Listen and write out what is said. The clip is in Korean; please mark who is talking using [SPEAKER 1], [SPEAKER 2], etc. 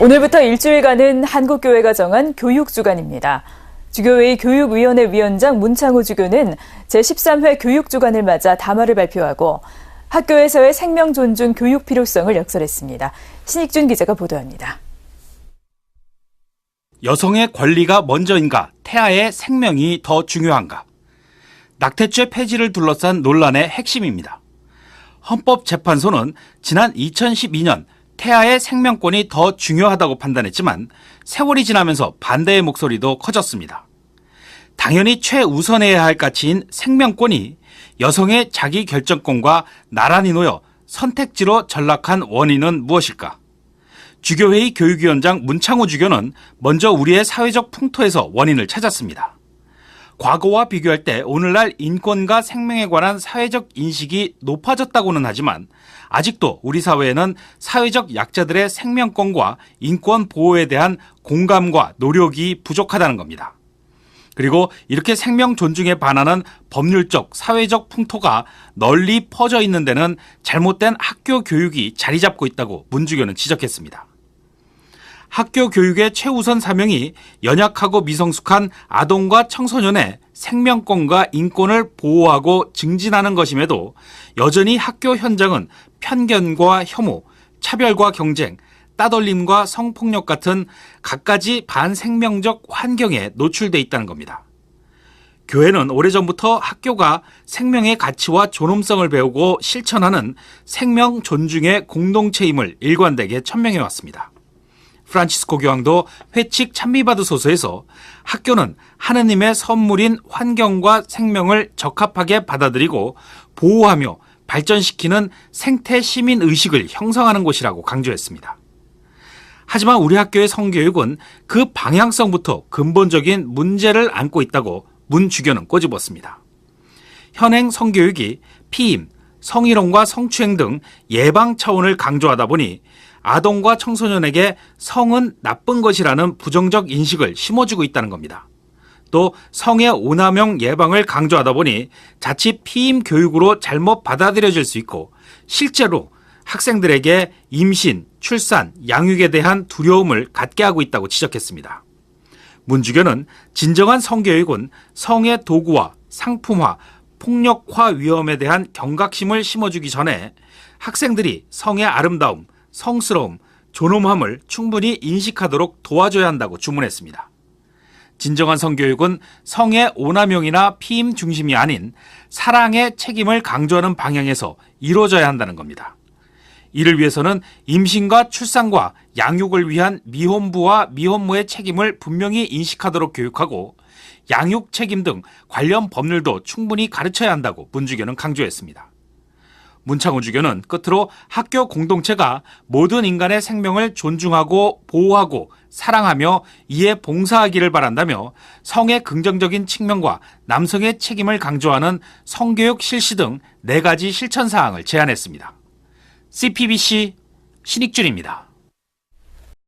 [SPEAKER 1] 오늘부터 일주일간은 한국교회가 정한 교육주간입니다. 주교회의 교육위원회 위원장 문창호 주교는 제13회 교육주간을 맞아 담화를 발표하고 학교에서의 생명 존중 교육 필요성을 역설했습니다. 신익준 기자가 보도합니다.
[SPEAKER 2] 여성의 권리가 먼저인가, 태아의 생명이 더 중요한가? 낙태죄 폐지를 둘러싼 논란의 핵심입니다. 헌법재판소는 지난 2012년 태아의 생명권이 더 중요하다고 판단했지만 세월이 지나면서 반대의 목소리도 커졌습니다. 당연히 최우선해야 할 가치인 생명권이 여성의 자기 결정권과 나란히 놓여 선택지로 전락한 원인은 무엇일까? 주교회의 교육위원장 문창호 주교는 먼저 우리의 사회적 풍토에서 원인을 찾았습니다. 과거와 비교할 때 오늘날 인권과 생명에 관한 사회적 인식이 높아졌다고는 하지만 아직도 우리 사회에는 사회적 약자들의 생명권과 인권 보호에 대한 공감과 노력이 부족하다는 겁니다. 그리고 이렇게 생명 존중에 반하는 법률적, 사회적 풍토가 널리 퍼져 있는 데는 잘못된 학교 교육이 자리 잡고 있다고 문 주교는 지적했습니다. 학교 교육의 최우선 사명이 연약하고 미성숙한 아동과 청소년의 생명권과 인권을 보호하고 증진하는 것임에도 여전히 학교 현장은 편견과 혐오, 차별과 경쟁, 따돌림과 성폭력 같은 갖가지 반생명적 환경에 노출돼 있다는 겁니다. 교회는 오래전부터 학교가 생명의 가치와 존엄성을 배우고 실천하는 생명 존중의 공동체임을 일관되게 천명해 왔습니다. 프란치스코 교황도 회칙 찬미받으소서에서 학교는 하느님의 선물인 환경과 생명을 적합하게 받아들이고 보호하며 발전시키는 생태 시민 의식을 형성하는 곳이라고 강조했습니다. 하지만 우리 학교의 성교육은 그 방향성부터 근본적인 문제를 안고 있다고 문 주교는 꼬집었습니다. 현행 성교육이 피임, 성희롱과 성추행 등 예방 차원을 강조하다 보니 아동과 청소년에게 성은 나쁜 것이라는 부정적 인식을 심어주고 있다는 겁니다. 또 성의 오남용 예방을 강조하다 보니 자칫 피임 교육으로 잘못 받아들여질 수 있고 실제로 학생들에게 임신, 출산, 양육에 대한 두려움을 갖게 하고 있다고 지적했습니다. 문 주교는 진정한 성교육은 성의 도구와 상품화, 폭력화 위험에 대한 경각심을 심어주기 전에 학생들이 성의 아름다움, 성스러움, 존엄함을 충분히 인식하도록 도와줘야 한다고 주문했습니다. 진정한 성교육은 성의 오남용이나 피임 중심이 아닌 사랑의 책임을 강조하는 방향에서 이루어져야 한다는 겁니다. 이를 위해서는 임신과 출산과 양육을 위한 미혼부와 미혼모의 책임을 분명히 인식하도록 교육하고 양육 책임 등 관련 법률도 충분히 가르쳐야 한다고 문 주교는 강조했습니다. 문창호 주교는 끝으로 학교 공동체가 모든 인간의 생명을 존중하고 보호하고 사랑하며 이에 봉사하기를 바란다며 성의 긍정적인 측면과 남성의 책임을 강조하는 성교육 실시 등 4가지 실천 사항을 제안했습니다. CPBC 신익준입니다.